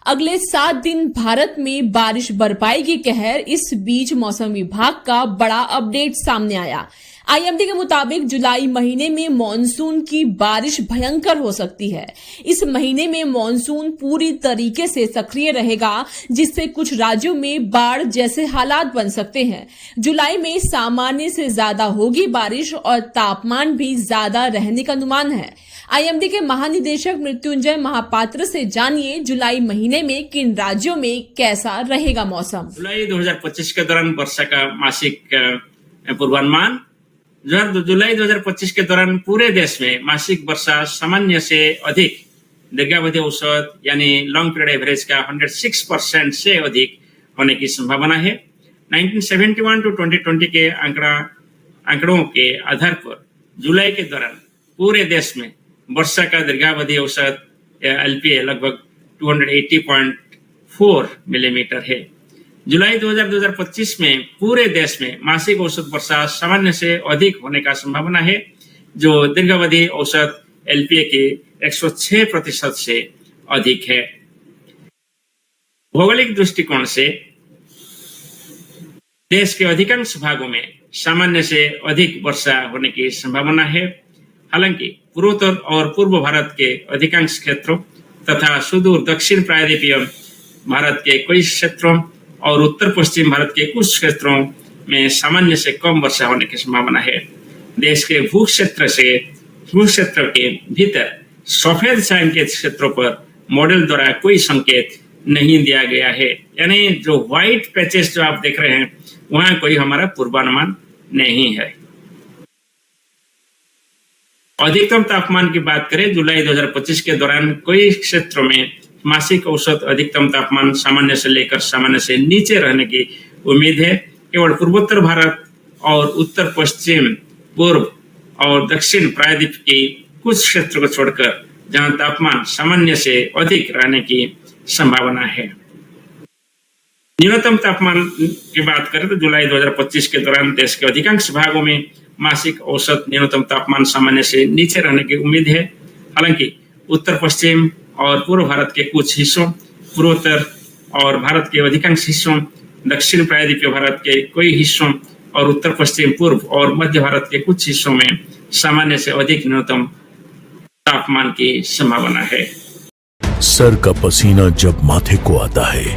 अगले 7 दिन भारत में बारिश बरपाएगी कहर। इस बीच मौसम विभाग का बड़ा अपडेट सामने आया। आईएमडी के मुताबिक जुलाई महीने में मॉनसून की बारिश भयंकर हो सकती है। इस महीने में मॉनसून पूरी तरीके से सक्रिय रहेगा, जिससे कुछ राज्यों में बाढ़ जैसे हालात बन सकते हैं। जुलाई में सामान्य से ज्यादा होगी बारिश और तापमान भी ज्यादा रहने का अनुमान है। आईएमडी के महानिदेशक मृत्युंजय महापात्र से जानिए जुलाई महीने में किन राज्यों में कैसा रहेगा मौसम। जुलाई 2025 के दौरान वर्षा का मासिक पूर्वानुमान। जुलाई 2025 के दौरान पूरे देश में मासिक वर्षा सामान्य से अधिक दीर्घावधि औसत यानी लॉन्ग पीरियड एवरेज का 106% से अधिक होने की संभावना है। 1971 टू 2020 के आंकड़ों के आधार पर जुलाई के दौरान पूरे देश में वर्षा का दीर्घावधि औसत एलपीए लगभग 280.4 मिलीमीटर है। जुलाई 2025 में पूरे देश में मासिक औसत वर्षा सामान्य से अधिक होने का संभावना है, जो दीर्घावधि औसत एलपीए के 106% से अधिक है। भौगोलिक दृष्टिकोण से देश के अधिकांश भागों में सामान्य से अधिक वर्षा होने की संभावना है। हालांकि पूर्वोत्तर और पूर्व भारत के अधिकांश क्षेत्रों तथा सुदूर दक्षिण प्रायद्वीपीय भारत के कई क्षेत्रों और उत्तर पश्चिम भारत के कुछ क्षेत्रों में सामान्य से कम वर्षा होने की संभावना है। देश के भू क्षेत्र के भीतर सफेद छायांकित क्षेत्रों पर मॉडल द्वारा कोई संकेत नहीं दिया गया है, यानी जो व्हाइट पैचेस जो आप देख रहे हैं वहां कोई हमारा पूर्वानुमान नहीं है। अधिकतम तापमान की बात करें, जुलाई 2025 के दौरान कई क्षेत्रों में मासिक औसत अधिकतम तापमान सामान्य से लेकर सामान्य से नीचे रहने की उम्मीद है। केवल पूर्वोत्तर भारत और उत्तर पश्चिम पूर्व और दक्षिण प्रायद्वीप के कुछ क्षेत्र को छोड़कर जहां तापमान सामान्य से अधिक रहने की संभावना है। न्यूनतम तापमान की बात करें तो जुलाई 2025 के दौरान देश के अधिकांश भागों में मासिक औसत न्यूनतम तापमान सामान्य से नीचे रहने की उम्मीद है। हालांकि उत्तर पश्चिम और पूर्व भारत के कुछ हिस्सों, पूर्वोत्तर और भारत के अधिकांश हिस्सों, दक्षिण प्रायद्वीपीय भारत के कई हिस्सों और उत्तर पश्चिम पूर्व और मध्य भारत के कुछ हिस्सों में सामान्य से अधिक न्यूनतम तापमान की संभावना है। सर का पसीना जब माथे को आता है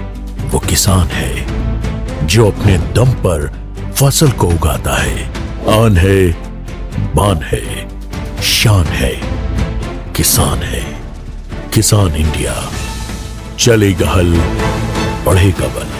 वो किसान है जो अपने दम पर फसल को उगाता है। आन है, बान है, शान है, किसान है। किसान इंडिया, चलेगा हल, बढ़ेगा बल।